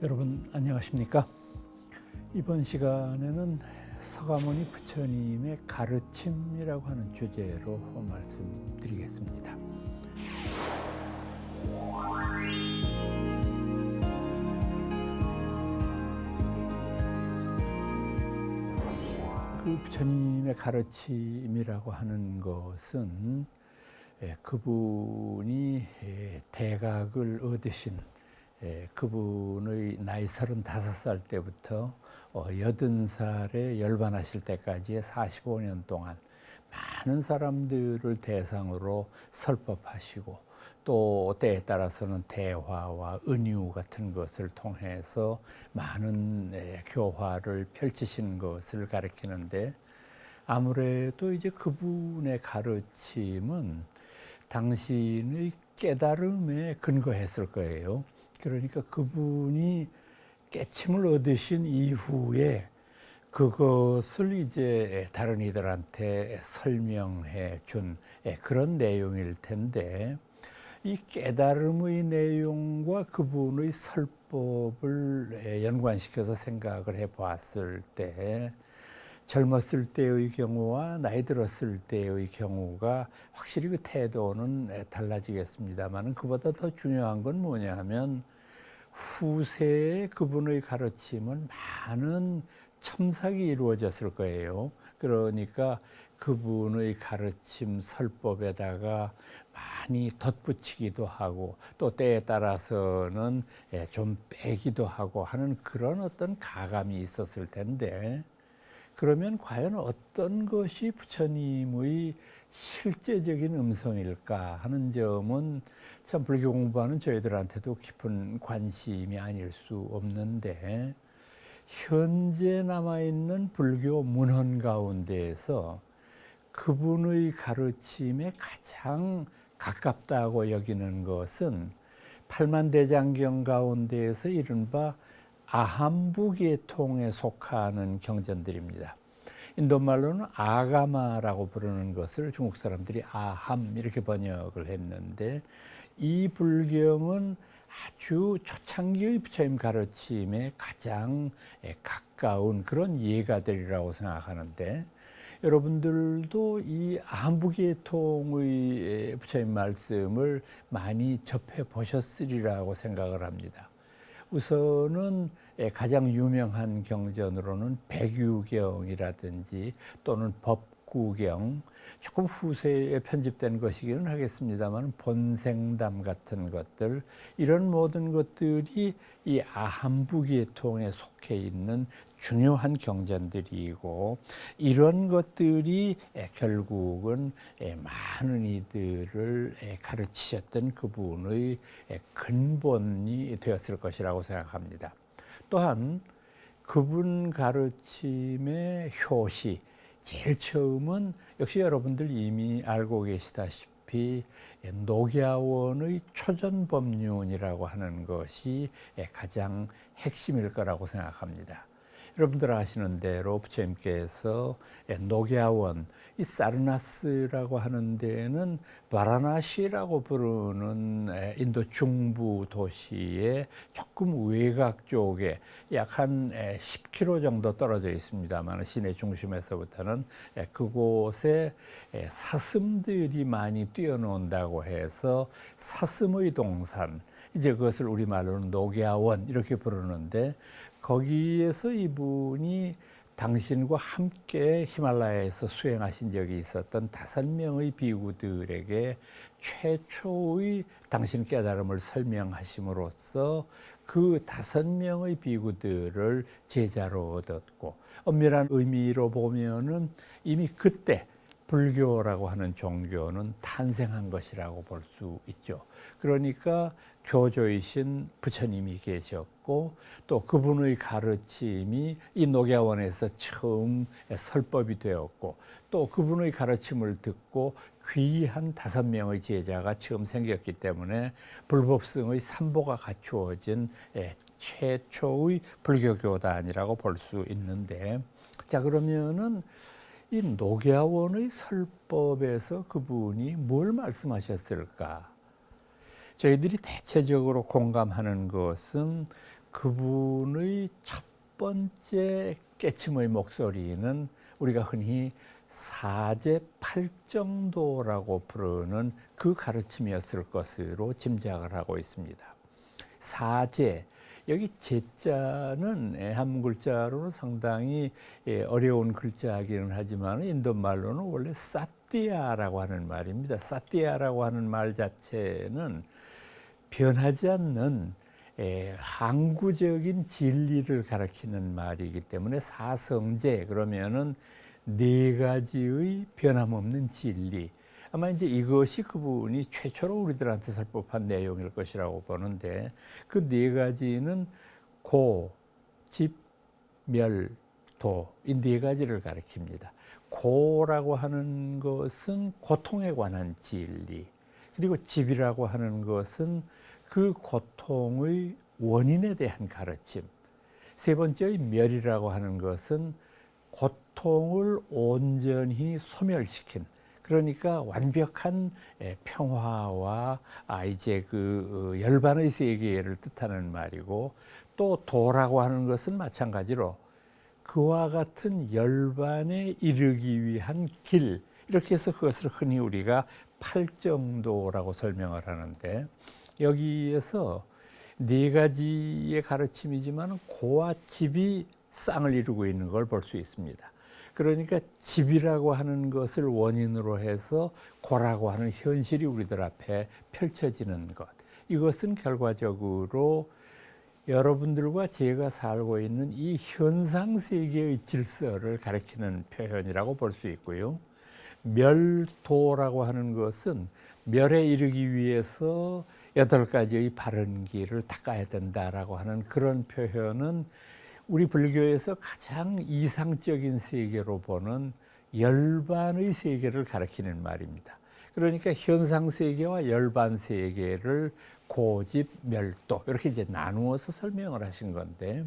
여러분 안녕하십니까? 이번 시간에는 서가모니 부처님의 가르침이라고 하는 주제로 말씀드리겠습니다. 그 부처님의 가르침이라고 하는 것은 그분이 대각을 얻으신 그분의 나이 35살 때부터 80살에 열반하실 때까지의 45년 동안 많은 사람들을 대상으로 설법하시고 또 때에 따라서는 대화와 은유 같은 것을 통해서 많은 교화를 펼치신 것을 가리키는데, 아무래도 이제 그분의 가르침은 당신의 깨달음에 근거했을 거예요. 그러니까 그분이 깨침을 얻으신 이후에 그것을 이제 다른 이들한테 설명해 준 그런 내용일 텐데, 이 깨달음의 내용과 그분의 설법을 연관시켜서 생각을 해 보았을 때, 젊었을 때의 경우와 나이 들었을 때의 경우가 확실히 그 태도는 달라지겠습니다만, 그보다 더 중요한 건 뭐냐 하면 후세에 그분의 가르침은 많은 첨삭이 이루어졌을 거예요. 그러니까 그분의 가르침 설법에다가 많이 덧붙이기도 하고 또 때에 따라서는 좀 빼기도 하고 하는 그런 어떤 가감이 있었을 텐데, 그러면 과연 어떤 것이 부처님의 실제적인 음성일까 하는 점은 참 불교 공부하는 저희들한테도 깊은 관심이 아닐 수 없는데, 현재 남아있는 불교 문헌 가운데에서 그분의 가르침에 가장 가깝다고 여기는 것은 팔만대장경 가운데에서 이른바 아함부계통에 속하는 경전들입니다. 인도말로는 아가마라고 부르는 것을 중국 사람들이 아함 이렇게 번역을 했는데, 이 불경은 아주 초창기의 부처님 가르침에 가장 가까운 그런 예가들이라고 생각하는데, 여러분들도 이 아함부계통의 부처님 말씀을 많이 접해 보셨으리라고 생각을 합니다. 우선은 가장 유명한 경전으로는 백유경이라든지 또는 법구경, 조금 후세에 편집된 것이기는 하겠습니다만 본생담 같은 것들, 이런 모든 것들이 이 아함부계통에 속해 있는 중요한 경전들이고, 이런 것들이 결국은 많은 이들을 가르치셨던 그분의 근본이 되었을 것이라고 생각합니다. 또한 그분 가르침의 효시, 제일 처음은 역시 여러분들 이미 알고 계시다시피 녹야원의 초전법륜이라고 하는 것이 가장 핵심일 거라고 생각합니다. 여러분들 아시는 대로 부처님께서 녹야원, 이 사르나스라고 하는 데는 바라나시라고 부르는 인도 중부 도시의 조금 외곽 쪽에 약 한 10km 정도 떨어져 있습니다만, 시내 중심에서부터는 그곳에 사슴들이 많이 뛰어논다고 해서 사슴의 동산, 이제 그것을 우리말로는 녹야원 이렇게 부르는데, 거기에서 이분이 당신과 함께 히말라야에서 수행하신 적이 있었던 5명의 비구들에게 최초의 당신 깨달음을 설명하심으로써 그 5명의 비구들을 제자로 얻었고, 엄밀한 의미로 보면은 이미 그때 불교라고 하는 종교는 탄생한 것이라고 볼 수 있죠. 그러니까 교조이신 부처님이 계셨고, 또 그분의 가르침이 이 녹야원에서 처음 설법이 되었고, 또 그분의 가르침을 듣고 귀한 5명의 제자가 처음 생겼기 때문에 불법성의 3보가 갖추어진 최초의 불교교단이라고 볼 수 있는데, 자, 그러면은 이 녹야원의 설법에서 그분이 뭘 말씀하셨을까? 저희들이 대체적으로 공감하는 것은 그분의 첫 번째 깨침의 목소리는 우리가 흔히 사제팔정도라고 부르는 그 가르침이었을 것으로 짐작을 하고 있습니다. 사제, 여기 제자는 한문 글자로는 상당히 어려운 글자이기는 하지만 인도말로는 원래 사띠아라고 하는 말입니다. 사띠아라고 하는 말 자체는 변하지 않는 항구적인 진리를 가리키는 말이기 때문에 사성제 그러면은 네 가지의 변함없는 진리. 아마 이제 이것이 그분이 최초로 우리들한테 설법한 내용일 것이라고 보는데 그 네 가지는 고, 집, 멸, 도 이 네 가지를 가리킵니다. 고라고 하는 것은 고통에 관한 진리. 그리고 집이라고 하는 것은 그 고통의 원인에 대한 가르침. 세 번째의 멸이라고 하는 것은 고통을 온전히 소멸시킨, 그러니까 완벽한 평화와 이제 그 열반의 세계를 뜻하는 말이고, 또 도라고 하는 것은 마찬가지로 그와 같은 열반에 이르기 위한 길, 이렇게 해서 그것을 흔히 우리가 팔정도라고 설명을 하는데, 여기에서 네 가지의 가르침이지만 고와 집이 쌍을 이루고 있는 걸 볼 수 있습니다. 그러니까 집이라고 하는 것을 원인으로 해서 고라고 하는 현실이 우리들 앞에 펼쳐지는 것, 이것은 결과적으로 여러분들과 제가 살고 있는 이 현상 세계의 질서를 가리키는 표현이라고 볼 수 있고요. 멸도라고 하는 것은 멸에 이르기 위해서 8가지의 바른 길을 닦아야 된다라고 하는 그런 표현은 우리 불교에서 가장 이상적인 세계로 보는 열반의 세계를 가리키는 말입니다. 그러니까 현상 세계와 열반 세계를 고집, 멸도 이렇게 이제 나누어서 설명을 하신 건데,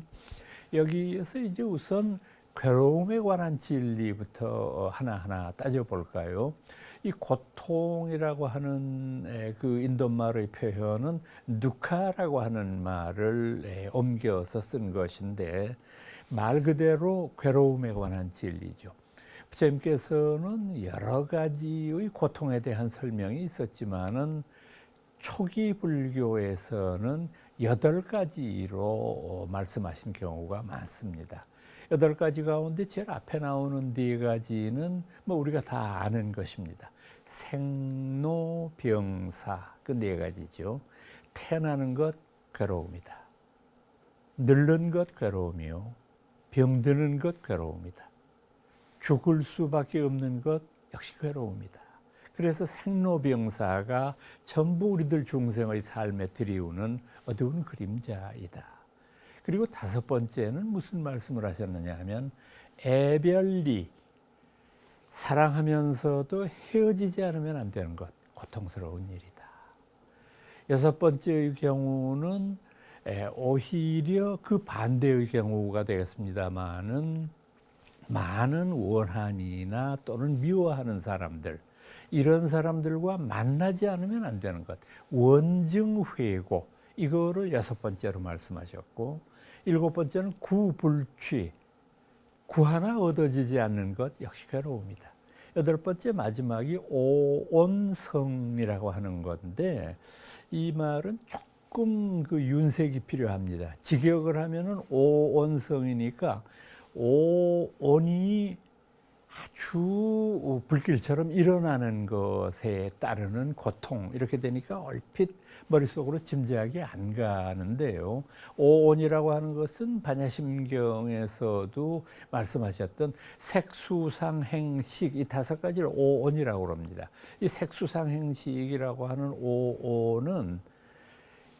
여기에서 이제 우선 괴로움에 관한 진리부터 하나하나 따져볼까요? 이 고통이라고 하는 그 인도말의 표현은 누카라고 하는 말을 옮겨서 쓴 것인데, 말 그대로 괴로움에 관한 진리죠. 부처님께서는 여러 가지의 고통에 대한 설명이 있었지만은 초기 불교에서는 8가지로 말씀하신 경우가 많습니다. 8가지 가운데 제일 앞에 나오는 4가지는 뭐 우리가 다 아는 것입니다. 생로병사, 그 4가지죠. 태어나는 것 괴로움이다. 늙는 것 괴로움이요. 병드는 것 괴로움이다. 죽을 수밖에 없는 것 역시 괴로움이다. 그래서 생로병사가 전부 우리들 중생의 삶에 들이우는 어두운 그림자이다. 그리고 5번째는 무슨 말씀을 하셨느냐 하면 애별리, 사랑하면서도 헤어지지 않으면 안 되는 것, 고통스러운 일이다. 6번째의 경우는 오히려 그 반대의 경우가 되겠습니다만은 많은 원한이나 또는 미워하는 사람들, 이런 사람들과 만나지 않으면 안 되는 것, 원증회고, 이거를 6번째로 말씀하셨고, 7번째는 구불취, 구 하나 얻어지지 않는 것 역시 괴로움이다. 8번째 마지막이 오온성이라고 하는 건데, 이 말은 조금 그 윤색이 필요합니다. 직역을 하면은 오온성이니까 오온이 아주 불길처럼 일어나는 것에 따르는 고통, 이렇게 되니까 얼핏 머릿속으로 짐작이 안 가는데요. 오온이라고 하는 것은 반야심경에서도 말씀하셨던 색수상행식, 이 5가지를 오온이라고 합니다. 이 색수상행식이라고 하는 오온은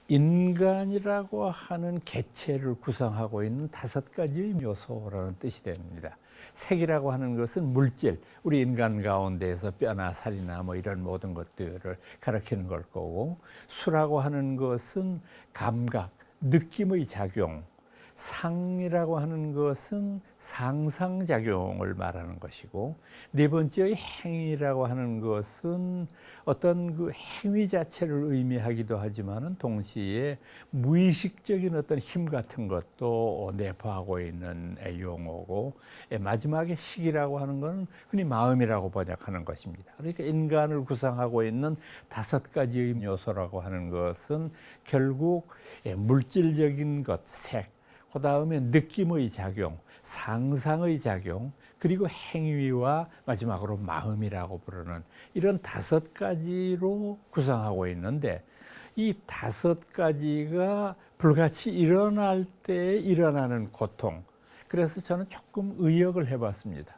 인간이라고 하는 개체를 구성하고 있는 5가지의 요소라는 뜻이 됩니다. 색이라고 하는 것은 물질, 우리 인간 가운데에서 뼈나 살이나 뭐 이런 모든 것들을 가리키는 걸 거고, 수라고 하는 것은 감각, 느낌의 작용, 상이라고 하는 것은 상상작용을 말하는 것이고, 네 번째의 행위라고 하는 것은 어떤 그 행위 자체를 의미하기도 하지만은 동시에 무의식적인 어떤 힘 같은 것도 내포하고 있는 용어고, 마지막에 식이라고 하는 것은 흔히 마음이라고 번역하는 것입니다. 그러니까 인간을 구성하고 있는 5가지의 요소라고 하는 것은 결국 물질적인 것, 색, 그 다음에 느낌의 작용, 상상의 작용, 그리고 행위와 마지막으로 마음이라고 부르는 이런 5가지로 구성하고 있는데, 이 5가지가 불같이 일어날 때 일어나는 고통, 그래서 저는 조금 의역을 해봤습니다.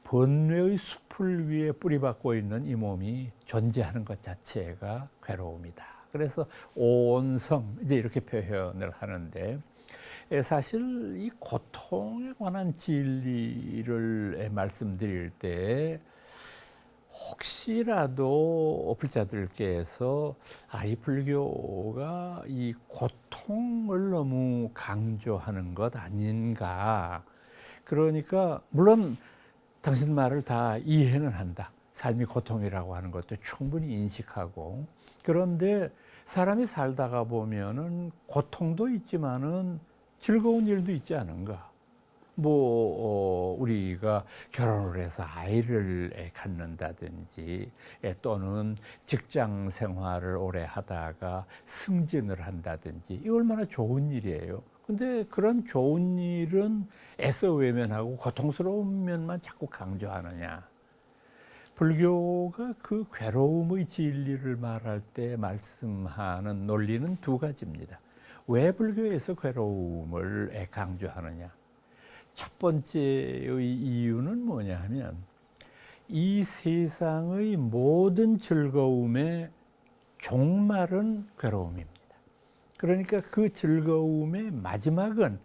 번뇌의 숲을 위에 뿌리박고 있는 이 몸이 존재하는 것 자체가 괴로움이다. 그래서 온성, 이제 이렇게 표현을 하는데, 사실 이 고통에 관한 진리를 말씀드릴 때 혹시라도 불자들께서 이 불교가 이 고통을 너무 강조하는 것 아닌가. 그러니까 물론 당신 말을 다 이해는 한다. 삶이 고통이라고 하는 것도 충분히 인식하고, 그런데 사람이 살다가 보면은 고통도 있지만은 즐거운 일도 있지 않은가. 우리가 결혼을 해서 아이를 갖는다든지, 또는 직장 생활을 오래 하다가 승진을 한다든지, 이 얼마나 좋은 일이에요. 근데 그런 좋은 일은 애써 외면하고 고통스러운 면만 자꾸 강조하느냐. 불교가 그 괴로움의 진리를 말할 때 말씀하는 논리는 2가지입니다. 왜 불교에서 괴로움을 강조하느냐? 첫 번째의 이유는 뭐냐 하면, 이 세상의 모든 즐거움의 종말은 괴로움입니다. 그러니까 그 즐거움의 마지막은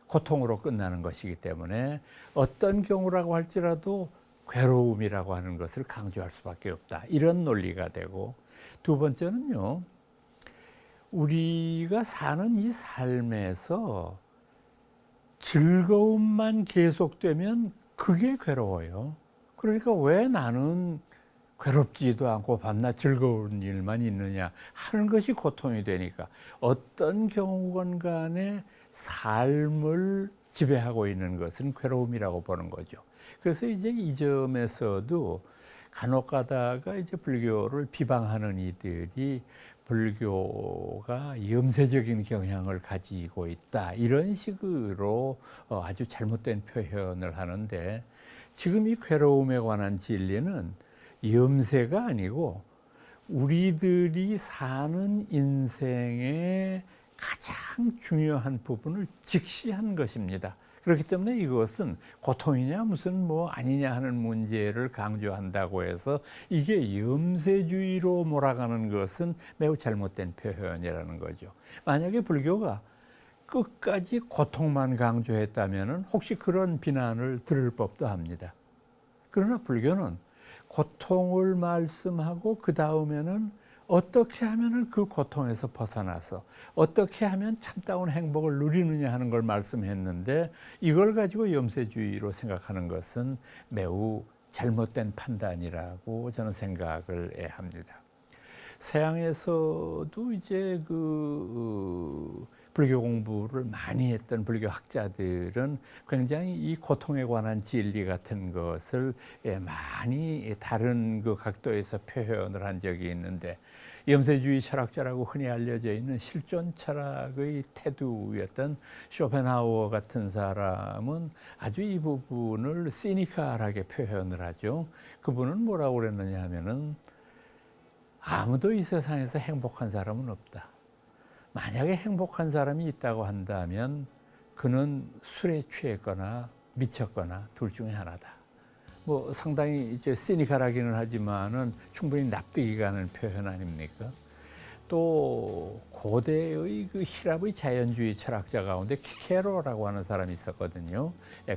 고통으로 끝나는 것이기 때문에 어떤 경우라고 할지라도 괴로움이라고 하는 것을 강조할 수밖에 없다. 이런 논리가 되고, 2번째는요. 우리가 사는 이 삶에서 즐거움만 계속되면 그게 괴로워요. 그러니까 왜 나는 괴롭지도 않고 밤낮 즐거운 일만 있느냐 하는 것이 고통이 되니까, 어떤 경우건 간에 삶을 지배하고 있는 것은 괴로움이라고 보는 거죠. 그래서 이제 이 점에서도 간혹 가다가 이제 불교를 비방하는 이들이 불교가 염세적인 경향을 가지고 있다, 이런 식으로 아주 잘못된 표현을 하는데, 지금 이 괴로움에 관한 진리는 염세가 아니고 우리들이 사는 인생의 가장 중요한 부분을 직시한 것입니다. 그렇기 때문에 이것은 고통이냐 무슨 아니냐 하는 문제를 강조한다고 해서 이게 염세주의로 몰아가는 것은 매우 잘못된 표현이라는 거죠. 만약에 불교가 끝까지 고통만 강조했다면 혹시 그런 비난을 들을 법도 합니다. 그러나 불교는 고통을 말씀하고 그 다음에는 어떻게 하면 그 고통에서 벗어나서 어떻게 하면 참다운 행복을 누리느냐 하는 걸 말씀했는데, 이걸 가지고 염세주의로 생각하는 것은 매우 잘못된 판단이라고 저는 생각을 합니다. 서양에서도 이제 불교 공부를 많이 했던 불교 학자들은 굉장히 이 고통에 관한 진리 같은 것을 많이 다른 그 각도에서 표현을 한 적이 있는데, 염세주의 철학자라고 흔히 알려져 있는 실존 철학의 태두였던 쇼펜하우어 같은 사람은 아주 이 부분을 시니컬하게 표현을 하죠. 그분은 뭐라고 그랬느냐 하면은, 아무도 이 세상에서 행복한 사람은 없다. 만약에 행복한 사람이 있다고 한다면 그는 술에 취했거나 미쳤거나 둘 중에 하나다. 상당히 이제 시니컬하기는 하지만은 충분히 납득이 가는 표현 아닙니까? 또 고대의 그 히랍의 자연주의 철학자 가운데 키케로라고 하는 사람이 있었거든요.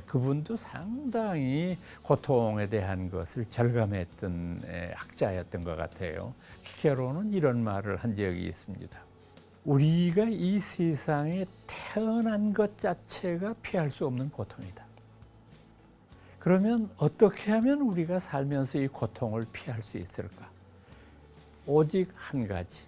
그분도 상당히 고통에 대한 것을 절감했던 학자였던 것 같아요. 키케로는 이런 말을 한 적이 있습니다. 우리가 이 세상에 태어난 것 자체가 피할 수 없는 고통이다. 그러면 어떻게 하면 우리가 살면서 이 고통을 피할 수 있을까? 오직 한 가지.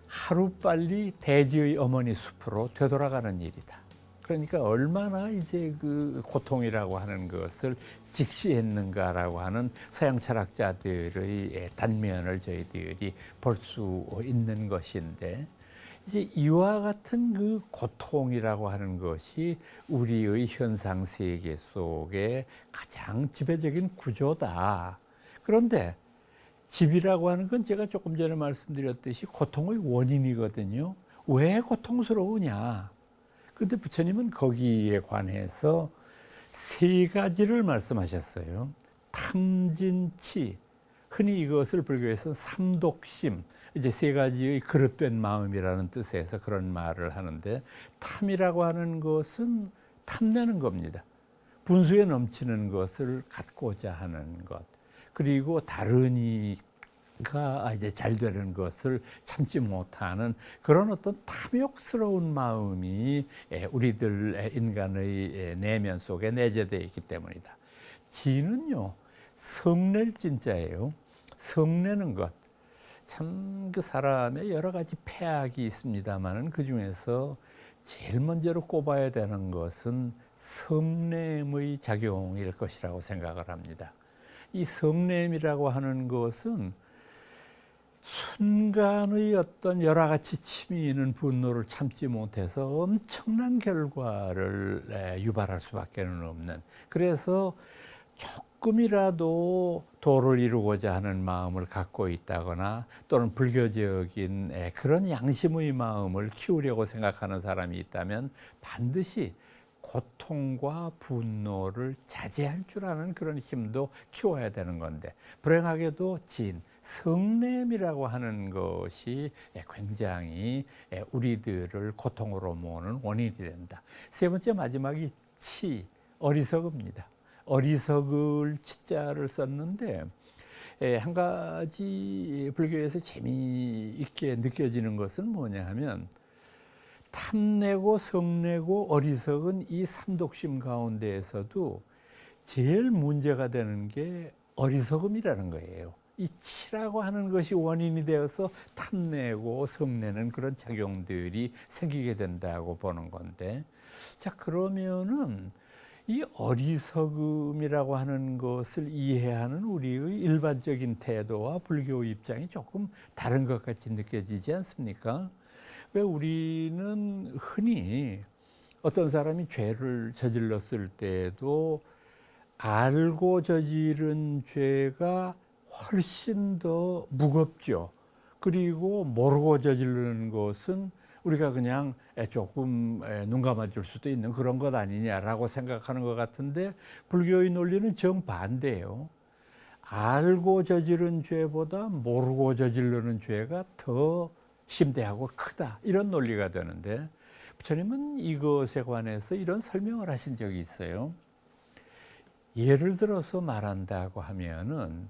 하루빨리 대지의 어머니 숲으로 되돌아가는 일이다. 그러니까 얼마나 이제 그 고통이라고 하는 것을 직시했는가라고 하는 서양 철학자들의 단면을 저희들이 볼 수 있는 것인데, 이제 이와 같은 그 고통이라고 하는 것이 우리의 현상 세계 속에 가장 지배적인 구조다. 그런데 집이라고 하는 건 제가 조금 전에 말씀드렸듯이 고통의 원인이거든요. 왜 고통스러우냐? 근데 부처님은 거기에 관해서 세 가지를 말씀하셨어요. 탐진치, 흔히 이것을 불교에서 삼독심, 이제 세 가지의 그릇된 마음이라는 뜻에서 그런 말을 하는데, 탐이라고 하는 것은 탐내는 겁니다. 분수에 넘치는 것을 갖고자 하는 것. 그리고 다른 이가 이제 잘 되는 것을 참지 못하는 그런 어떤 탐욕스러운 마음이 우리들 인간의 내면 속에 내재되어 있기 때문이다. 지는요, 성낼 진자예요. 성내는 것. 참 그 사람의 여러 가지 폐악이 있습니다만은 그 중에서 제일 먼저로 꼽아야 되는 것은 성냄의 작용일 것이라고 생각을 합니다. 이 성냄이라고 하는 것은 순간의 어떤 여러 가지 침이 있는 분노를 참지 못해서 엄청난 결과를 유발할 수밖에 없는, 그래서 조금이라도 도를 이루고자 하는 마음을 갖고 있다거나 또는 불교적인 그런 양심의 마음을 키우려고 생각하는 사람이 있다면 반드시 고통과 분노를 자제할 줄 아는 그런 힘도 키워야 되는 건데, 불행하게도 성냄이라고 하는 것이 굉장히 우리들을 고통으로 모으는 원인이 된다. 세 번째 마지막이 어리석음입니다. 어리석을 치자를 썼는데, 한 가지 불교에서 재미있게 느껴지는 것은 뭐냐 하면, 탐내고 성내고 어리석은 이 삼독심 가운데에서도 제일 문제가 되는 게 어리석음이라는 거예요. 이 치라고 하는 것이 원인이 되어서 탐내고 성내는 그런 작용들이 생기게 된다고 보는 건데, 자, 그러면은 이 어리석음이라고 하는 것을 이해하는 우리의 일반적인 태도와 불교 입장이 조금 다른 것 같이 느껴지지 않습니까? 왜 우리는 흔히 어떤 사람이 죄를 저질렀을 때도 알고 저지른 죄가 훨씬 더 무겁죠. 그리고 모르고 저지르는 것은 우리가 그냥 조금 눈 감아줄 수도 있는 그런 것 아니냐라고 생각하는 것 같은데, 불교의 논리는 정반대예요. 알고 저지른 죄보다 모르고 저지르는 죄가 더 심대하고 크다, 이런 논리가 되는데, 부처님은 이것에 관해서 이런 설명을 하신 적이 있어요. 예를 들어서 말한다고 하면은,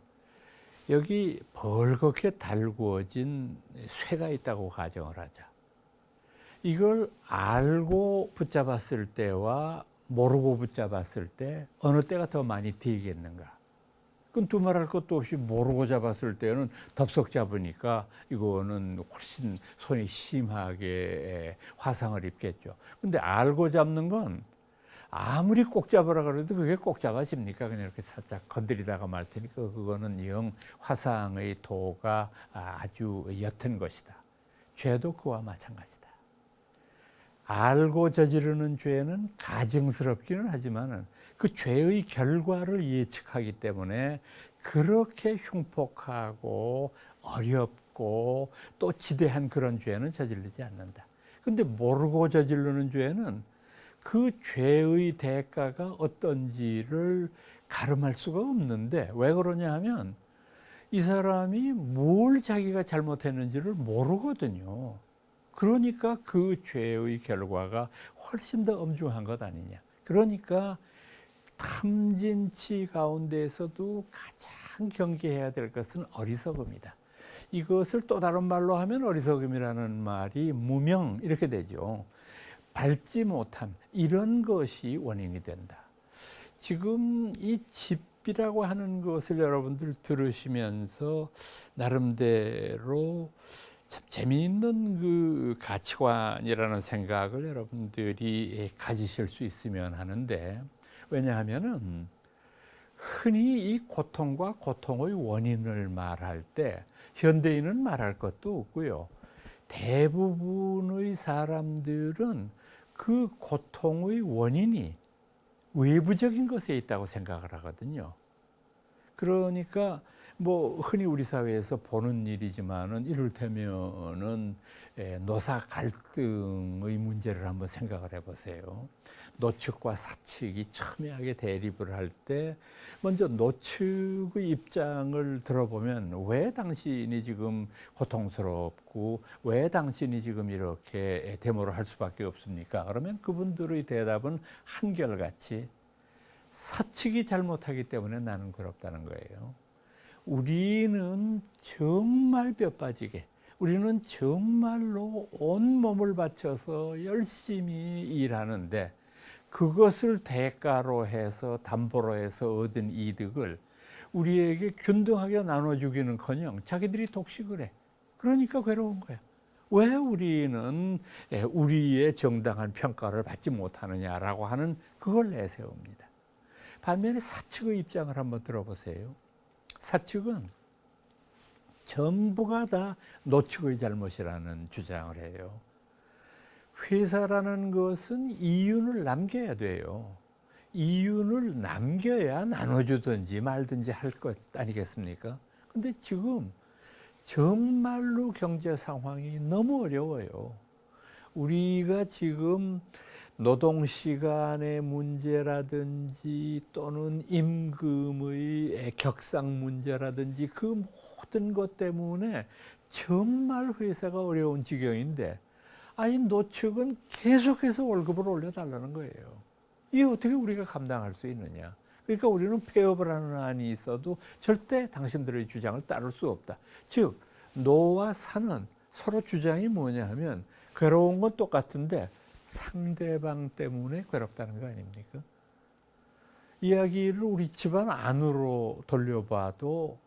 여기 벌겋게 달구어진 쇠가 있다고 가정을 하자. 이걸 알고 붙잡았을 때와 모르고 붙잡았을 때 어느 때가 더 많이 뒤겠는가? 그건 두말할 것도 없이 모르고 잡았을 때는 덥석 잡으니까 이거는 훨씬 손이 심하게 화상을 입겠죠. 근데 알고 잡는 건 아무리 꼭 잡으라 그래도 그게 꼭 잡아집니까? 그냥 이렇게 살짝 건드리다가 말 테니까 그거는 영 화상의 도가 아주 옅은 것이다. 죄도 그와 마찬가지다. 알고 저지르는 죄는 가증스럽기는 하지만은 그 죄의 결과를 예측하기 때문에 그렇게 흉폭하고 어렵고 또 지대한 그런 죄는 저지르지 않는다. 근데 모르고 저지르는 죄는 그 죄의 대가가 어떤지를 가름할 수가 없는데, 왜 그러냐 하면 이 사람이 뭘 자기가 잘못했는지를 모르거든요. 그러니까 그 죄의 결과가 훨씬 더 엄중한 것 아니냐. 그러니까 탐진치 가운데에서도 가장 경계해야 될 것은 어리석음이다. 이것을 또 다른 말로 하면 어리석음이라는 말이 무명 이렇게 되죠. 밟지 못함 이런 것이 원인이 된다. 지금 이 집이라고 하는 것을 여러분들 들으시면서 나름대로 참 재미있는 그 가치관이라는 생각을 여러분들이 가지실 수 있으면 하는데, 왜냐하면은 흔히 이 고통과 고통의 원인을 말할 때 현대인은 말할 것도 없고요. 대부분의 사람들은 그 고통의 원인이 외부적인 것에 있다고 생각을 하거든요. 그러니까 뭐 흔히 우리 사회에서 보는 일이지만은 이를테면은 노사 갈등의 문제를 한번 생각을 해보세요. 노측과 사측이 첨예하게 대립을 할 때 먼저 노측의 입장을 들어보면 왜 당신이 지금 고통스럽고 왜 당신이 지금 이렇게 데모를 할 수밖에 없습니까? 그러면 그분들의 대답은 한결같이 사측이 잘못하기 때문에 나는 괴롭다는 거예요. 우리는 정말 뼈 빠지게, 우리는 정말로 온 몸을 바쳐서 열심히 일하는데 그것을 대가로 해서 담보로 해서 얻은 이득을 우리에게 균등하게 나눠주기는커녕 자기들이 독식을 해. 그러니까 괴로운 거야. 왜 우리는 우리의 정당한 평가를 받지 못하느냐라고 하는 그걸 내세웁니다. 반면에 사측의 입장을 한번 들어보세요. 사측은 전부가 다 노측의 잘못이라는 주장을 해요. 회사라는 것은 이윤을 남겨야 돼요. 이윤을 남겨야 나눠주든지 말든지 할 것 아니겠습니까? 근데 지금 정말로 경제 상황이 너무 어려워요. 우리가 지금 노동시간의 문제라든지 또는 임금의 격상 문제라든지 그 모든 것 때문에 정말 회사가 어려운 지경인데, 아니 노측은 계속해서 월급을 올려달라는 거예요. 이게 어떻게 우리가 감당할 수 있느냐. 그러니까 우리는 폐업을 하는 한이 있어도 절대 당신들의 주장을 따를 수 없다. 즉 노와 사는 서로 주장이 뭐냐 하면 괴로운 건 똑같은데 상대방 때문에 괴롭다는 거 아닙니까? 이야기를 우리 집안 안으로 돌려봐도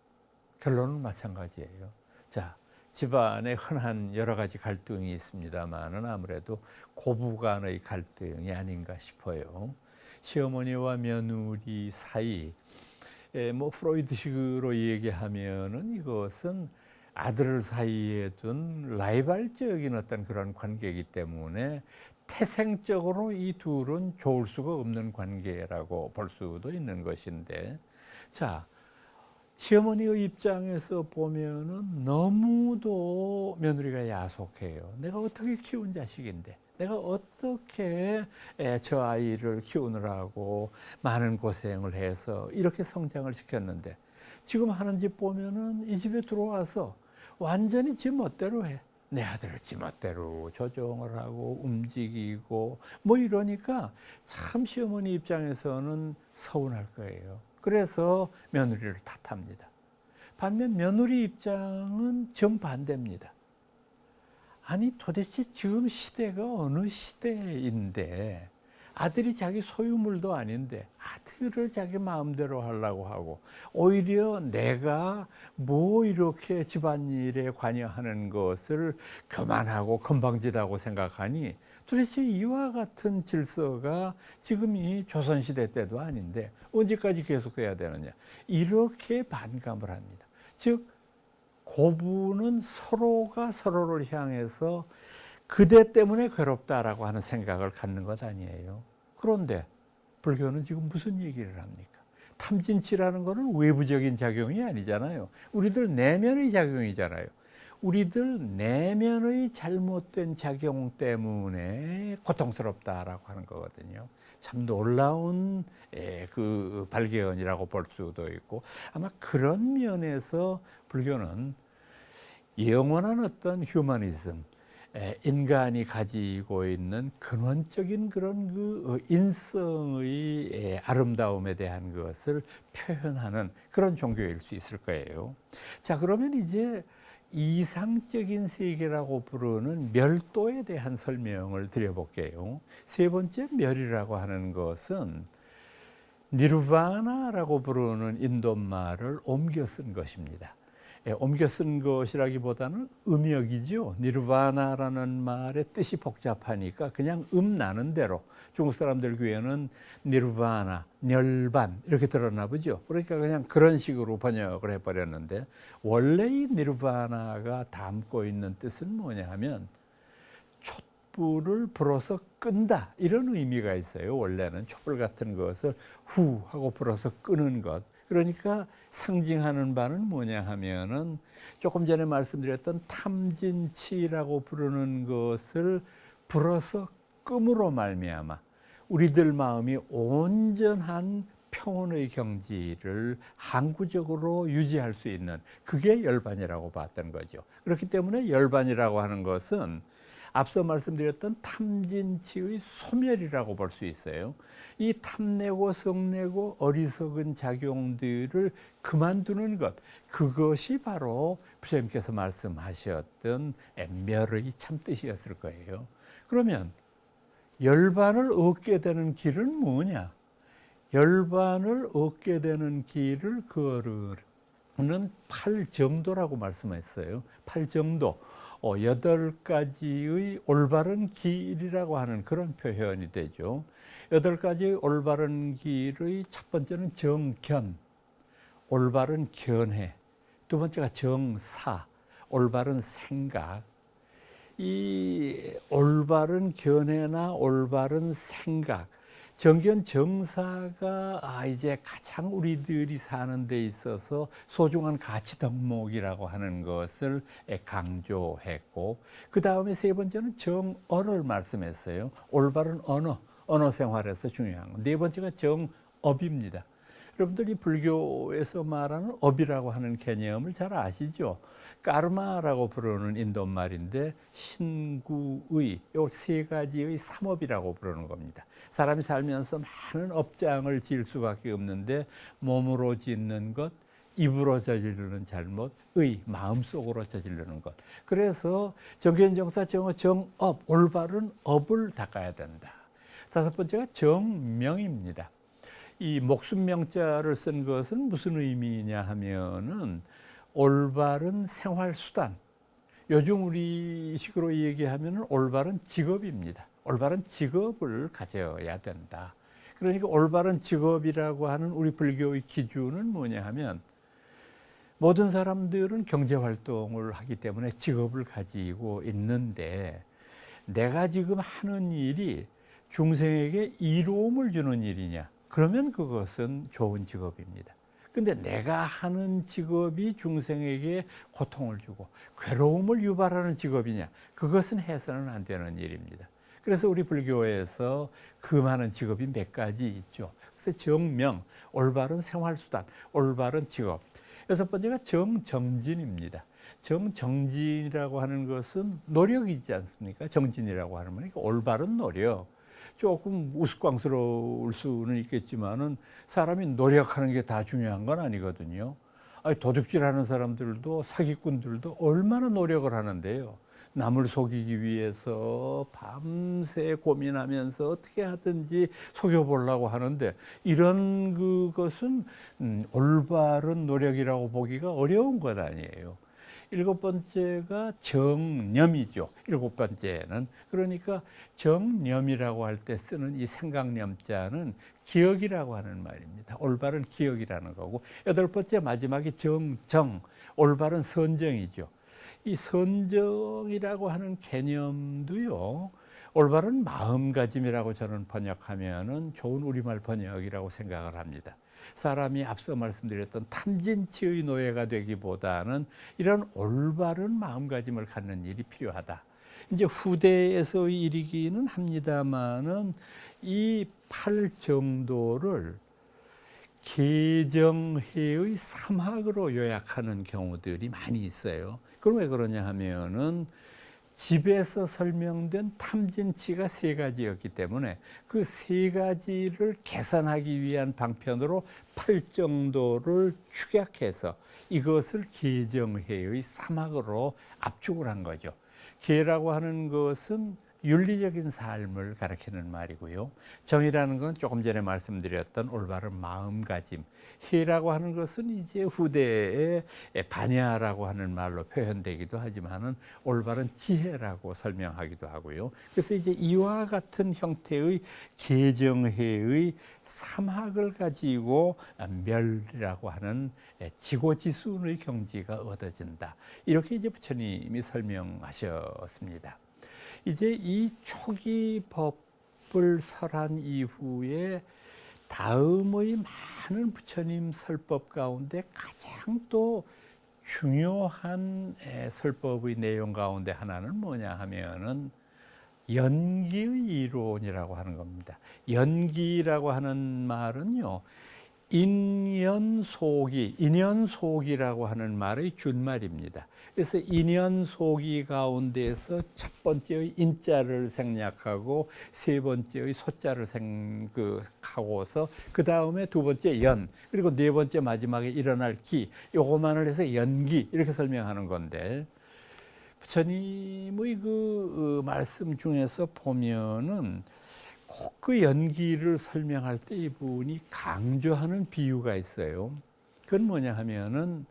결론은 마찬가지예요. 자, 집안에 흔한 여러 가지 갈등이 있습니다만은 아무래도 고부 간의 갈등이 아닌가 싶어요. 시어머니와 며느리 사이, 뭐 프로이드식으로 얘기하면은 이것은 아들 사이에 둔 라이벌적인 어떤 그런 관계이기 때문에 태생적으로 이 둘은 좋을 수가 없는 관계라고 볼 수도 있는 것인데, 자, 시어머니의 입장에서 보면은 너무도 며느리가 야속해요. 내가 어떻게 키운 자식인데, 내가 어떻게 저 아이를 키우느라고 많은 고생을 해서 이렇게 성장을 시켰는데, 지금 하는 집 보면은 이 집에 들어와서 완전히 지 멋대로 해. 내 아들을 지 멋대로 조종을 하고 움직이고 뭐 이러니까 참 시어머니 입장에서는 서운할 거예요. 그래서 며느리를 탓합니다. 반면 며느리 입장은 정반대입니다. 아니 도대체 지금 시대가 어느 시대인데 아들이 자기 소유물도 아닌데 아들을 자기 마음대로 하려고 하고, 오히려 내가 뭐 이렇게 집안일에 관여하는 것을 교만하고 건방지다고 생각하니, 도대체 이와 같은 질서가 지금이 조선시대 때도 아닌데 언제까지 계속해야 되느냐, 이렇게 반감을 합니다. 즉 고부는 서로가 서로를 향해서 그대 때문에 괴롭다라고 하는 생각을 갖는 것 아니에요. 그런데 불교는 지금 무슨 얘기를 합니까? 탐진치라는 것은 외부적인 작용이 아니잖아요. 우리들 내면의 작용이잖아요. 우리들 내면의 잘못된 작용 때문에 고통스럽다라고 하는 거거든요. 참 놀라운 그 발견이라고 볼 수도 있고, 아마 그런 면에서 불교는 영원한 어떤 휴머니즘, 인간이 가지고 있는 근원적인 그런 그 인성의 아름다움에 대한 것을 표현하는 그런 종교일 수 있을 거예요. 자, 그러면 이제 이상적인 세계라고 부르는 멸도에 대한 설명을 드려볼게요. 세 번째 멸이라고 하는 것은 니르바나라고 부르는 인도말을 옮겨 쓴 것입니다. 옮겨 쓴 것이라기보다는 음역이죠. 니르바나라는 말의 뜻이 복잡하니까 그냥 나는 대로 중국 사람들 귀에는 니르바나, 멸반 이렇게 들었나 보죠. 그러니까 그냥 그런 식으로 번역을 해버렸는데 원래 이 니르바나가 담고 있는 뜻은 뭐냐 하면 촛불을 불어서 끈다 이런 의미가 있어요. 원래는 촛불 같은 것을 후 하고 불어서 끄는 것. 그러니까 상징하는 바는 뭐냐 하면은 조금 전에 말씀드렸던 탐진치라고 부르는 것을 불어서 끔으로 말미암아 우리들 마음이 온전한 평온의 경지를 항구적으로 유지할 수 있는 그게 열반이라고 봤던 거죠. 그렇기 때문에 열반이라고 하는 것은 앞서 말씀드렸던 탐진치의 소멸이라고 볼 수 있어요. 이 탐내고 성내고 어리석은 작용들을 그만두는 것, 그것이 바로 부처님께서 말씀하셨던 멸의 참뜻이었을 거예요. 그러면 열반을 얻게 되는 길은 뭐냐? 열반을 얻게 되는 길을 걸으는 8정도라고 말씀했어요. 8정도. 8가지의 올바른 길이라고 하는 그런 표현이 되죠. 8가지의 올바른 길의 첫 번째는 정견, 올바른 견해. 두 번째가 정사, 올바른 생각. 이 올바른 견해나 올바른 생각, 정견 정사가 이제 가장 우리들이 사는 데 있어서 소중한 가치 덕목이라고 하는 것을 강조했고, 그 다음에 세 번째는 정어를 말씀했어요. 올바른 언어 생활에서 중요한 거. 네 번째가 정업입니다. 여러분들이 불교에서 말하는 업이라고 하는 개념을 잘 아시죠? 까르마라고 부르는 인도말인데 신구의 요 세 가지의 삼업이라고 부르는 겁니다. 사람이 살면서 많은 업장을 지을 수밖에 없는데 몸으로 짓는 것, 입으로 저지르는 잘못, 마음속으로 저지르는 것. 그래서 정견정사 정어 정업, 올바른 업을 닦아야 된다. 다섯 번째가 정명입니다. 이 목숨명자를 쓴 것은 무슨 의미냐 하면은 올바른 생활수단, 요즘 우리식으로 얘기하면 올바른 직업입니다. 올바른 직업을 가져야 된다. 그러니까 올바른 직업이라고 하는 우리 불교의 기준은 뭐냐 하면 모든 사람들은 경제활동을 하기 때문에 직업을 가지고 있는데 내가 지금 하는 일이 중생에게 이로움을 주는 일이냐? 그러면 그것은 좋은 직업입니다. 근데 내가 하는 직업이 중생에게 고통을 주고 괴로움을 유발하는 직업이냐? 그것은 해서는 안 되는 일입니다. 그래서 우리 불교에서 그 많은 직업이 몇 가지 있죠. 그래서 정명, 올바른 생활수단, 올바른 직업. 여섯 번째가 정정진입니다. 정정진이라고 하는 것은 노력이지 않습니까? 정진이라고 하는 거니까 올바른 노력. 조금 우스꽝스러울 수는 있겠지만은 사람이 노력하는 게 다 중요한 건 아니거든요. 도둑질하는 사람들도 사기꾼들도 얼마나 노력을 하는데요. 남을 속이기 위해서 밤새 고민하면서 어떻게 하든지 속여보려고 하는데 이런 그것은 올바른 노력이라고 보기가 어려운 것 아니에요. 일곱 번째가 정념이죠. 일곱 번째는. 그러니까 정념이라고 할 때 쓰는 이 생각념자는 기억이라고 하는 말입니다. 올바른 기억이라는 거고, 여덟 번째 마지막이 정정, 올바른 선정이죠. 이 선정이라고 하는 개념도요, 올바른 마음가짐이라고 저는 번역하면은 좋은 우리말 번역이라고 생각을 합니다. 사람이 앞서 말씀드렸던 탐진치의 노예가 되기보다는 이런 올바른 마음가짐을 갖는 일이 필요하다. 이제 후대에서의 일이기는 합니다만은 이 8정도를 개정해의 3학으로 요약하는 경우들이 많이 있어요. 그럼 왜 그러냐 하면은 집에서 설명된 탐진치가 세 가지였기 때문에 그 세 가지를 계산하기 위한 방편으로 8정도를 축약해서 이것을 계정회의 3학으로 압축을 한 거죠. 계라고 하는 것은 윤리적인 삶을 가리키는 말이고요. 정이라는 건 조금 전에 말씀드렸던 올바른 마음가짐. 희라고 하는 것은 이제 후대의 반야라고 하는 말로 표현되기도 하지만은 올바른 지혜라고 설명하기도 하고요. 그래서 이제 이와 같은 형태의 계정회의 3학을 가지고 멸이라고 하는 지고지순의 경지가 얻어진다. 이렇게 이제 부처님이 설명하셨습니다. 이제 이 초기 법을 설한 이후에 다음의 많은 부처님 설법 가운데 가장 또 중요한 설법의 내용 가운데 하나는 뭐냐 하면은 연기의 이론이라고 하는 겁니다. 연기라고 하는 말은요, 인연속이라고 하는 말의 준말입니다. 그래서 인연속이 가운데서 첫 번째의 인자를 생략하고 세 번째의 소자를 하고서 그 다음에 두 번째 연, 그리고 네 번째 마지막에 일어날 기, 요거만을 해서 연기 이렇게 설명하는 건데, 부처님의 그 말씀 중에서 보면은 꼭 그 연기를 설명할 때 이분이 강조하는 비유가 있어요. 그건 뭐냐 하면은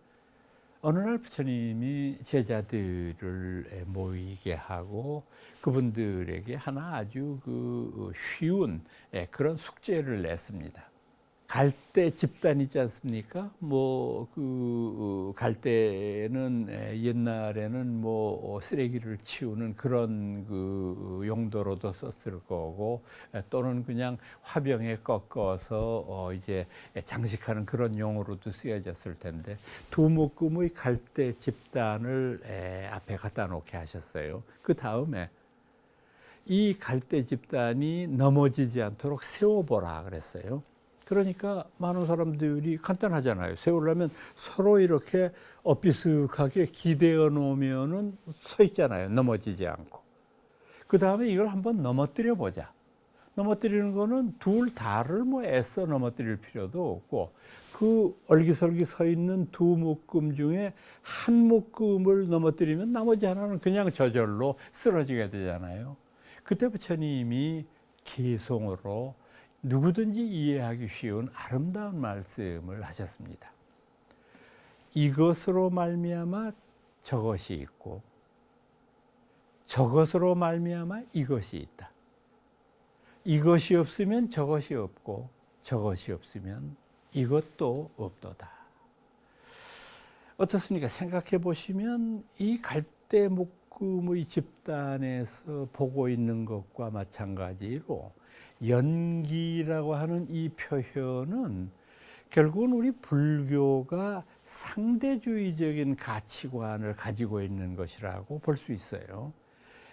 어느 날 부처님이 제자들을 모이게 하고 그분들에게 하나 아주 쉬운 그런 숙제를 냈습니다. 갈대 집단 있지 않습니까? 갈대는 옛날에는 쓰레기를 치우는 그런 용도로도 썼을 거고, 또는 그냥 화병에 꺾어서 이제 장식하는 그런 용어로도 쓰여졌을 텐데, 두 묶음의 갈대 집단을 앞에 갖다 놓게 하셨어요. 그 다음에 이 갈대 집단이 넘어지지 않도록 세워보라 그랬어요. 그러니까 많은 사람들이 간단하잖아요. 세우려면 서로 이렇게 엇비슷하게 기대어 놓으면은 서 있잖아요. 넘어지지 않고. 그 다음에 이걸 한번 넘어뜨려 보자. 넘어뜨리는 거는 둘 다를 애써 넘어뜨릴 필요도 없고, 그 얼기설기 서 있는 두 묶음 중에 한 묶음을 넘어뜨리면 나머지 하나는 그냥 저절로 쓰러지게 되잖아요. 그때 부처님이 개송으로 누구든지 이해하기 쉬운 아름다운 말씀을 하셨습니다. 이것으로 말미암아 저것이 있고, 저것으로 말미암아 이것이 있다. 이것이 없으면 저것이 없고, 저것이 없으면 이것도 없도다. 어떻습니까? 생각해 보시면 이 갈대 묶음의 집단에서 보고 있는 것과 마찬가지로 연기라고 하는 이 표현은 결국은 우리 불교가 상대주의적인 가치관을 가지고 있는 것이라고 볼 수 있어요.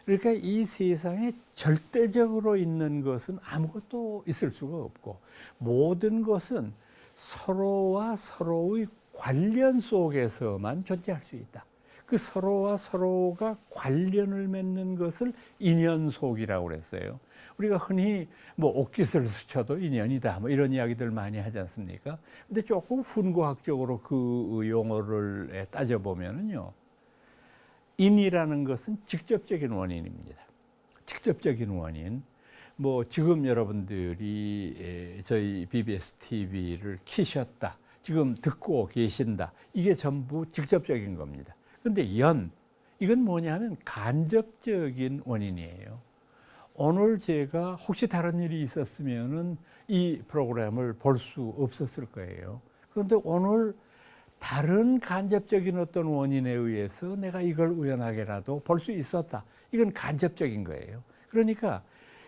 그러니까 이 세상에 절대적으로 있는 것은 아무것도 있을 수가 없고, 모든 것은 서로와 서로의 관련 속에서만 존재할 수 있다. 그 서로와 서로가 관련을 맺는 것을 인연속이라고 그랬어요. 우리가 흔히 옷깃을 스쳐도 인연이다 이런 이야기들 많이 하지 않습니까? 근데 조금 훈구학적으로 그 용어를 따져보면은요, 인이라는 것은 직접적인 원인입니다. 직접적인 원인. 지금 여러분들이 저희 BBS TV를 키셨다, 지금 듣고 계신다, 이게 전부 직접적인 겁니다. 근데 이건 뭐냐 하면 간접적인 원인이에요. 오늘 제가 혹시 다른 일이 있었으면은 이 프로그램을 볼 수 없었을 거예요. 그런데 오늘 다른 간접적인 어떤 원인에 의해서 내가 이걸 우연하게라도 볼 수 있었다. 이건 간접적인 거예요. 그러니까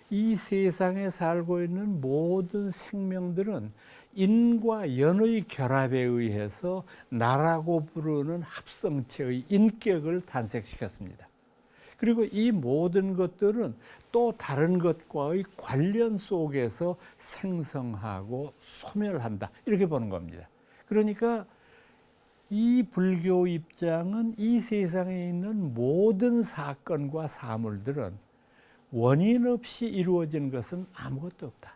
이 세상에 살고 있는 모든 생명들은 인과 연의 결합에 의해서 나라고 부르는 합성체의 인격을 탄생시켰습니다. 그리고 이 모든 것들은 또 다른 것과의 관련 속에서 생성하고 소멸한다, 이렇게 보는 겁니다. 그러니까 이 불교 입장은 이 세상에 있는 모든 사건과 사물들은 원인 없이 이루어진 것은 아무것도 없다.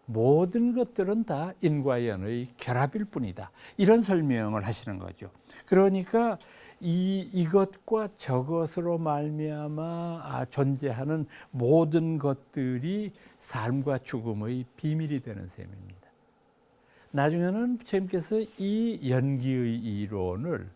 모든 것들은 다 인과연의 결합일 뿐이다. 이런 설명을 하시는 거죠. 그러니까 이것과 저것으로 말미암아 존재하는 모든 것들이 삶과 죽음의 비밀이 되는 셈입니다. 나중에는 부처님께서 이 연기의 이론을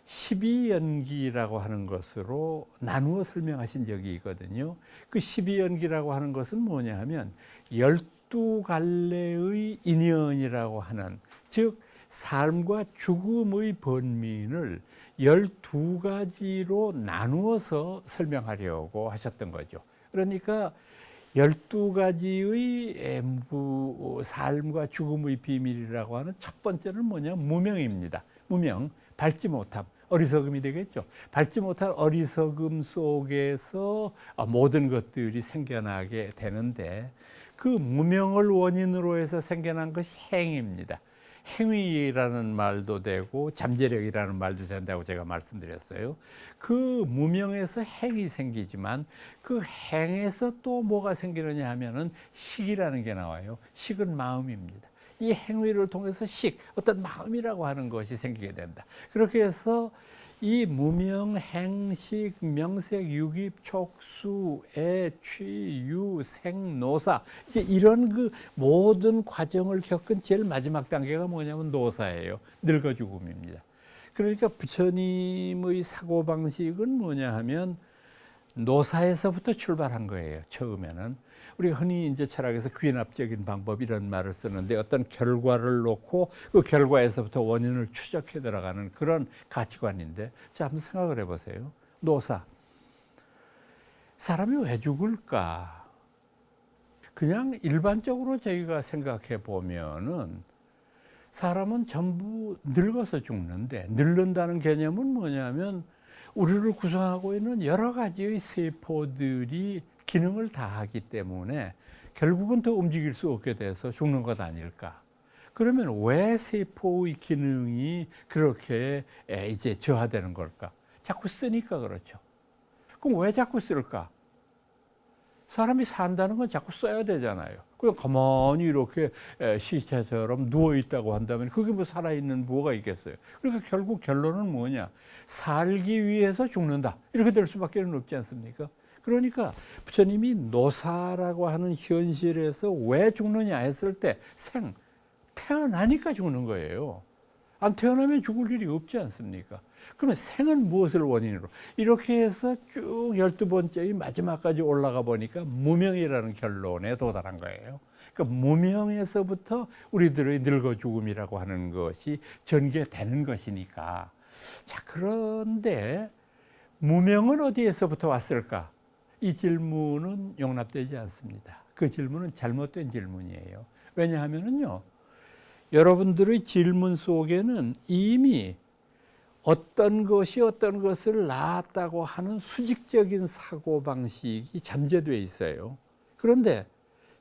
12연기라고 하는 것으로 나누어 설명하신 적이 있거든요. 그 12연기라고 하는 것은 뭐냐 하면 12갈래의 인연이라고 하는, 즉 삶과 죽음의 번민을 12가지로 나누어서 설명하려고 하셨던 거죠. 그러니까 12가지의 삶과 죽음의 비밀이라고 하는 첫 번째는 뭐냐? 무명입니다. 무명, 밟지 못함, 어리석음이 되겠죠. 밟지 못한 어리석음 속에서 모든 것들이 생겨나게 되는데, 그 무명을 원인으로 해서 생겨난 것이 행입니다. 행위라는 말도 되고 잠재력이라는 말도 된다고 제가 말씀드렸어요. 그 무명에서 행이 생기지만 그 행에서 또 뭐가 생기느냐 하면은 식이라는 게 나와요. 식은 마음입니다. 이 행위를 통해서 식, 어떤 마음이라고 하는 것이 생기게 된다. 그렇게 해서 이 무명, 행식, 명색, 유깁, 촉수, 애, 취, 유, 생, 노사, 이제 이런 그 모든 과정을 겪은 제일 마지막 단계가 뭐냐면 노사예요. 늙어 죽음입니다. 그러니까 부처님의 사고방식은 뭐냐 하면 노사에서부터 출발한 거예요. 처음에는. 우리가 흔히 이제 철학에서 귀납적인 방법 이런 말을 쓰는데, 어떤 결과를 놓고 그 결과에서부터 원인을 추적해 들어가는 그런 가치관인데, 자, 한번 생각을 해보세요. 노사. 사람이 왜 죽을까? 그냥 일반적으로 저희가 생각해 보면은 사람은 전부 늙어서 죽는데, 늙는다는 개념은 뭐냐면 우리를 구성하고 있는 여러 가지의 세포들이 기능을 다하기 때문에 결국은 더 움직일 수 없게 돼서 죽는 것 아닐까. 그러면 왜 세포의 기능이 그렇게 이제 저하되는 걸까? 자꾸 쓰니까 그렇죠. 그럼 왜 자꾸 쓸까? 사람이 산다는 건 자꾸 써야 되잖아요. 그냥 가만히 이렇게 시체처럼 누워있다고 한다면 그게 뭐 살아있는 뭐가 있겠어요. 그러니까 결국 결론은 뭐냐? 살기 위해서 죽는다. 이렇게 될 수밖에 없지 않습니까? 그러니까 부처님이 노사라고 하는 현실에서 왜 죽느냐 했을 때 태어나니까 죽는 거예요. 안 태어나면 죽을 일이 없지 않습니까? 그러면 생은 무엇을 원인으로? 이렇게 해서 쭉 12번째의 마지막까지 올라가 보니까 무명이라는 결론에 도달한 거예요. 그러니까 무명에서부터 우리들의 늙어 죽음이라고 하는 것이 전개되는 것이니까. 자, 그런데 무명은 어디에서부터 왔을까? 이 질문은 용납되지 않습니다. 그 질문은 잘못된 질문이에요. 왜냐하면요, 여러분들의 질문 속에는 이미 어떤 것이 어떤 것을 낳았다고 하는 수직적인 사고방식이 잠재되어 있어요. 그런데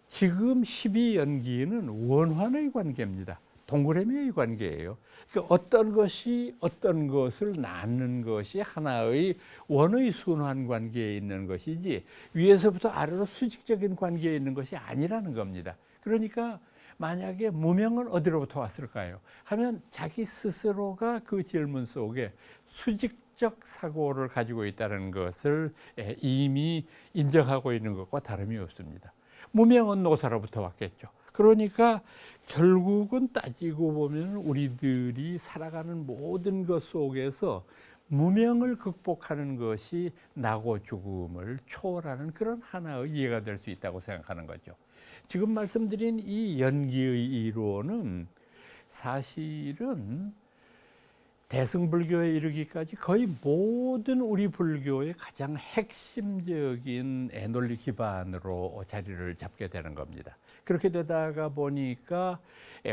지금 12연기는 원환의 관계입니다. 동그라미의 관계예요. 그러니까 어떤 것이 어떤 것을 낳는 것이 하나의 원의 순환 관계에 있는 것이지 위에서부터 아래로 수직적인 관계에 있는 것이 아니라는 겁니다. 그러니까 만약에 무명은 어디로부터 왔을까요? 하면 자기 스스로가 그 질문 속에 수직적 사고를 가지고 있다는 것을 이미 인정하고 있는 것과 다름이 없습니다. 무명은 노사로부터 왔겠죠. 그러니까 결국은 따지고 보면 우리들이 살아가는 모든 것 속에서 무명을 극복하는 것이 나고 죽음을 초월하는 그런 하나의 이해가 될 수 있다고 생각하는 거죠. 지금 말씀드린 이 연기의 이론은 사실은 대승불교에 이르기까지 거의 모든 우리 불교의 가장 핵심적인 논리 기반으로 자리를 잡게 되는 겁니다. 그렇게 되다가 보니까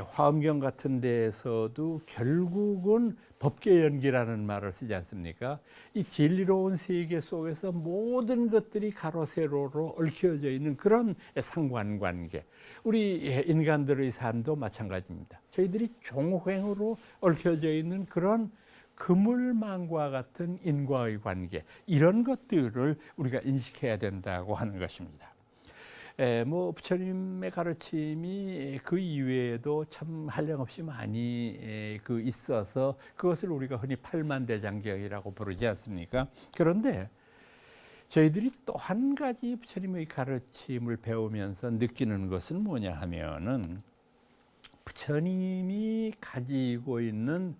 화엄경 같은 데에서도 결국은 법계연기라는 말을 쓰지 않습니까? 이 진리로운 세계 속에서 모든 것들이 가로 세로로 얽혀져 있는 그런 상관관계. 우리 인간들의 삶도 마찬가지입니다. 저희들이 종횡으로 얽혀져 있는 그런 그물망과 같은 인과의 관계, 이런 것들을 우리가 인식해야 된다고 하는 것입니다. 뭐 부처님의 가르침이 그 이외에도 참 한량없이 많이 있어서 그것을 우리가 흔히 팔만대장경이라고 부르지 않습니까? 그런데 저희들이 또 한 가지 부처님의 가르침을 배우면서 느끼는 것은 뭐냐 하면은, 부처님이 가지고 있는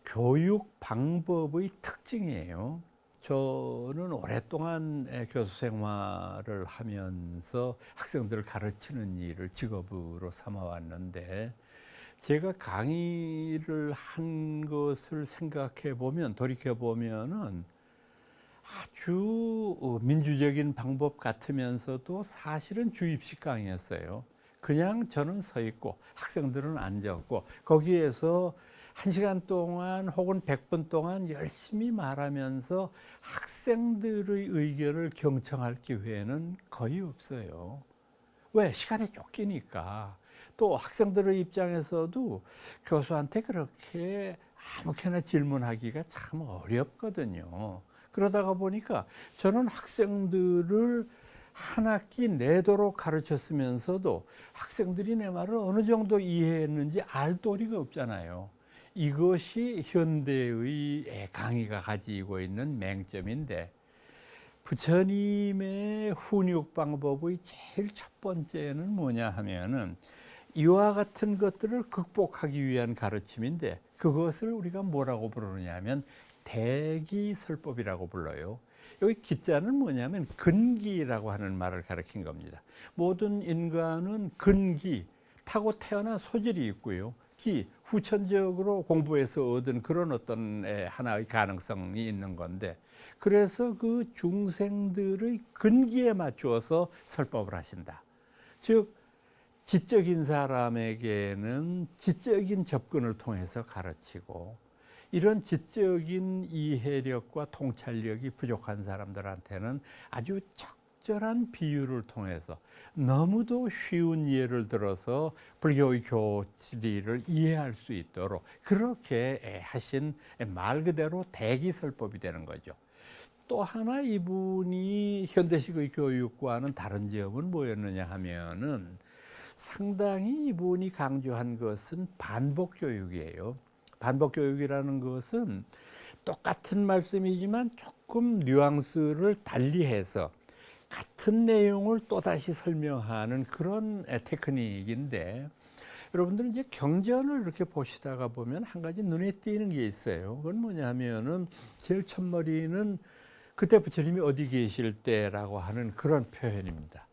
교육 방법의 특징이에요. 저는 오랫동안 교수 생활을 하면서 학생들을 가르치는 일을 직업으로 삼아왔는데, 제가 강의를 한 것을 생각해 보면, 돌이켜 보면은 아주 민주적인 방법 같으면서도 사실은 주입식 강의였어요. 그냥 저는 서 있고 학생들은 앉았고, 거기에서 1시간 동안 혹은 100분 동안 열심히 말하면서 학생들의 의견을 경청할 기회는 거의 없어요. 왜? 시간에 쫓기니까. 또 학생들의 입장에서도 교수한테 그렇게 아무렇게나 질문하기가 참 어렵거든요. 그러다가 보니까 저는 학생들을 한 학기 내도록 가르쳤으면서도 학생들이 내 말을 어느 정도 이해했는지 알 도리가 없잖아요. 이것이 현대의 강의가 가지고 있는 맹점인데, 부처님의 훈육 방법의 제일 첫 번째는 뭐냐 하면은, 이와 같은 것들을 극복하기 위한 가르침인데, 그것을 우리가 뭐라고 부르느냐 하면 대기설법이라고 불러요. 여기 기자는 뭐냐면 근기라고 하는 말을 가리킨 겁니다. 모든 인간은 근기, 타고 태어난 소질이 있고요. 기, 후천적으로 공부해서 얻은 그런 어떤 하나의 가능성이 있는 건데, 그래서 그 중생들의 근기에 맞추어서 설법을 하신다. 즉, 지적인 사람에게는 지적인 접근을 통해서 가르치고, 이런 지적인 이해력과 통찰력이 부족한 사람들한테는 아주 적절한 비유를 통해서 너무도 쉬운 예를 들어서 불교의 교리를 이해할 수 있도록 그렇게 하신 말 그대로 대기설법이 되는 거죠. 또 하나 이분이 현대식의 교육과는 다른 점은 뭐였느냐 하면은, 상당히 이분이 강조한 것은 반복 교육이에요. 반복 교육이라는 것은 똑같은 말씀이지만 조금 뉘앙스를 달리해서 같은 내용을 또다시 설명하는 그런 테크닉인데, 여러분들은 이제 경전을 이렇게 보시다가 보면 한 가지 눈에 띄는 게 있어요. 그건 뭐냐 하면은, 제일 첫머리는 그때 부처님이 어디 계실 때라고 하는 그런 표현입니다.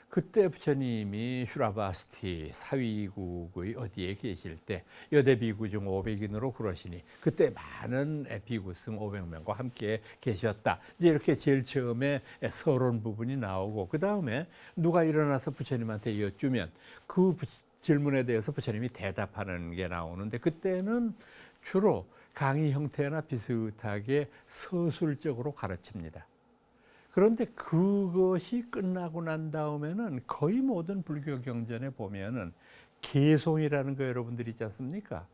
그때 부처님이 슈라바스티 사위국의 어디에 계실 때 여대 비구 중 500인으로 그러시니 그때 많은 비구 승 500명과 함께 계셨다. 이제 이렇게 제일 처음에 서론 부분이 나오고, 그 다음에 누가 일어나서 부처님한테 여쭈면 그 질문에 대해서 부처님이 대답하는 게 나오는데, 그때는 주로 강의 형태나 비슷하게 서술적으로 가르칩니다. 그런데 그것이 끝나고 난 다음에는 거의 모든 불교 경전에 보면은 개송이라는 거 여러분들이 있지 않습니까?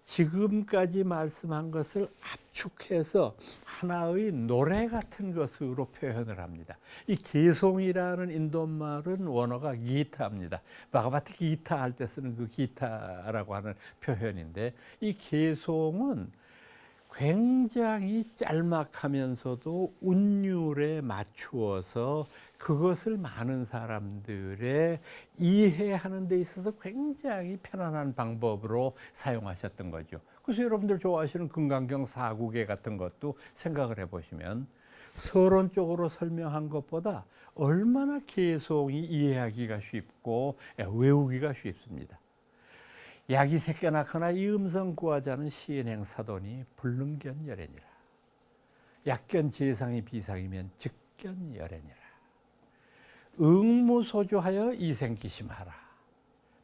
지금까지 말씀한 것을 압축해서 하나의 노래 같은 것으로 표현을 합니다. 이 개송이라는 인도말은 원어가 기타입니다. 바가바티 기타 할 때 쓰는 그 기타라고 하는 표현인데, 이 개송은 굉장히 짤막하면서도 운율에 맞추어서 그것을 많은 사람들의 이해하는 데 있어서 굉장히 편안한 방법으로 사용하셨던 거죠. 그래서 여러분들 좋아하시는 금강경 사구계 같은 것도 생각을 해보시면 서론적으로 설명한 것보다 얼마나 개송이 이해하기가 쉽고 외우기가 쉽습니다. 약이 새겨 낳거나 이 음성 구하자는 시인행 사돈이 불능견 열애니라. 약견 재상이 비상이면 즉견 열애니라. 응무소주하여 이생기심하라.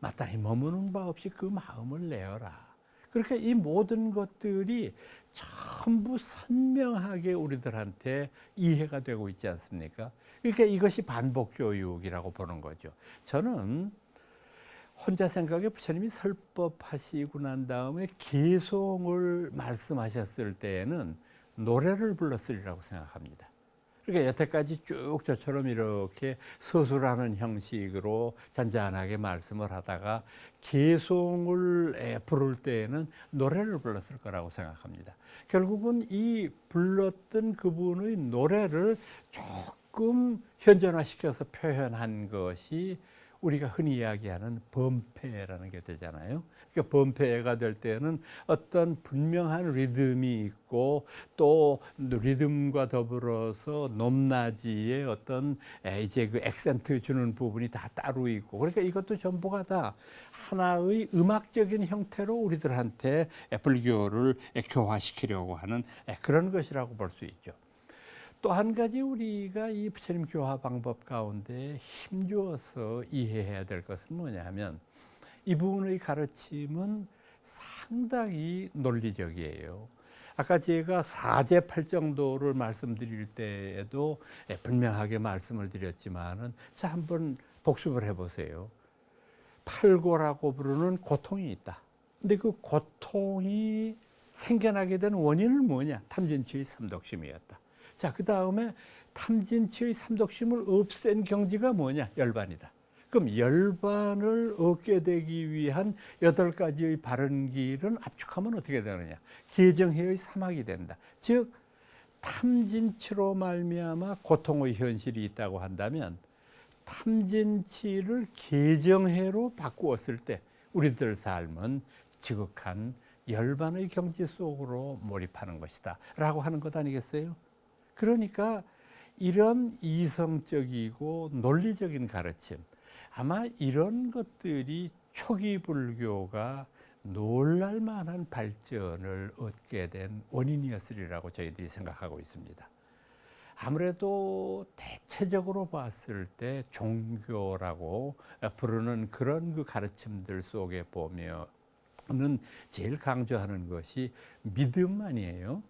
마땅히 머무는 바 없이 그 마음을 내어라. 그렇게 이 모든 것들이 전부 선명하게 우리들한테 이해가 되고 있지 않습니까? 그러니까 이것이 반복 교육이라고 보는 거죠. 저는 혼자 생각에 부처님이 설법하시고 난 다음에 개송을 말씀하셨을 때에는 노래를 불렀으리라고 생각합니다. 그러니까 여태까지 쭉 저처럼 이렇게 서술하는 형식으로 잔잔하게 말씀을 하다가 개송을 부를 때에는 노래를 불렀을 거라고 생각합니다. 결국은 이 불렀던 그분의 노래를 조금 현존화시켜서 표현한 것이 우리가 흔히 이야기하는 범패라는 게 되잖아요. 그러니까 범패가 될 때는 어떤 분명한 리듬이 있고 또 리듬과 더불어서 높낮이의 어떤 이제 그 액센트 주는 부분이 다 따로 있고, 그러니까 이것도 전부가 다 하나의 음악적인 형태로 우리들한테 불교를 교화시키려고 하는 그런 것이라고 볼 수 있죠. 또 한 가지 우리가 이 부처님 교화 방법 가운데 힘주어서 이해해야 될 것은 뭐냐 하면, 이분의 가르침은 상당히 논리적이에요. 아까 제가 사제팔정도를 말씀드릴 때에도 분명하게 말씀을 드렸지만은, 자, 한번 복습을 해보세요. 팔고라고 부르는 고통이 있다. 근데 그 고통이 생겨나게 된 원인은 뭐냐? 탐진치의 삼독심이었다. 자, 그 다음에 탐진치의 삼독심을 없앤 경지가 뭐냐? 열반이다. 그럼 열반을 얻게 되기 위한 8가지의 바른 길은 압축하면 어떻게 되느냐? 개정해의 사막이 된다. 즉 탐진치로 말미암아 고통의 현실이 있다고 한다면, 탐진치를 개정해로 바꾸었을 때 우리들 삶은 지극한 열반의 경지 속으로 몰입하는 것이다 라고 하는 것 아니겠어요? 그러니까 이런 이성적이고 논리적인 가르침, 아마 이런 것들이 초기 불교가 놀랄만한 발전을 얻게 된 원인이었으리라고 저희들이 생각하고 있습니다. 아무래도 대체적으로 봤을 때 종교라고 부르는 그런 그 가르침들 속에 보면은 제일 강조하는 것이 믿음만이에요.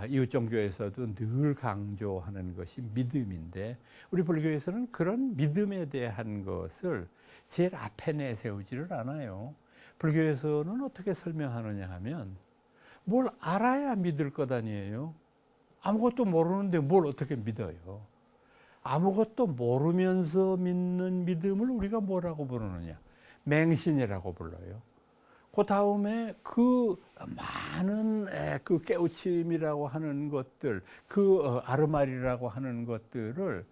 이웃 종교에서도 늘 강조하는 것이 믿음인데, 우리 불교에서는 그런 믿음에 대한 것을 제일 앞에 내세우지를 않아요. 불교에서는 어떻게 설명하느냐 하면, 뭘 알아야 믿을 것 아니에요. 아무것도 모르는데 뭘 어떻게 믿어요? 아무것도 모르면서 믿는 믿음을 우리가 뭐라고 부르느냐? 맹신이라고 불러요. 그 다음에 그 많은 그 깨우침이라고 하는 것들, 그 아르마리라고 하는 것들을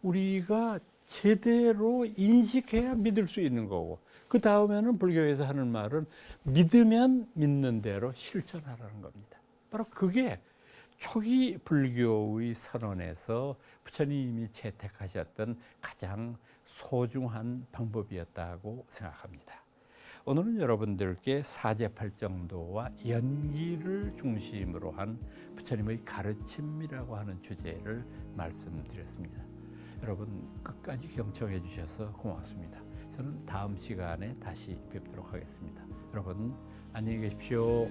우리가 제대로 인식해야 믿을 수 있는 거고, 그 다음에는 불교에서 하는 말은 믿으면 믿는 대로 실천하라는 겁니다. 바로 그게 초기 불교의 선언에서 부처님이 채택하셨던 가장 소중한 방법이었다고 생각합니다. 오늘은 여러분들께 사제팔정도와 연기를 중심으로 한 부처님의 가르침이라고 하는 주제를 말씀드렸습니다. 여러분 끝까지 경청해 주셔서 고맙습니다. 저는 다음 시간에 다시 뵙도록 하겠습니다. 여러분 안녕히 계십시오.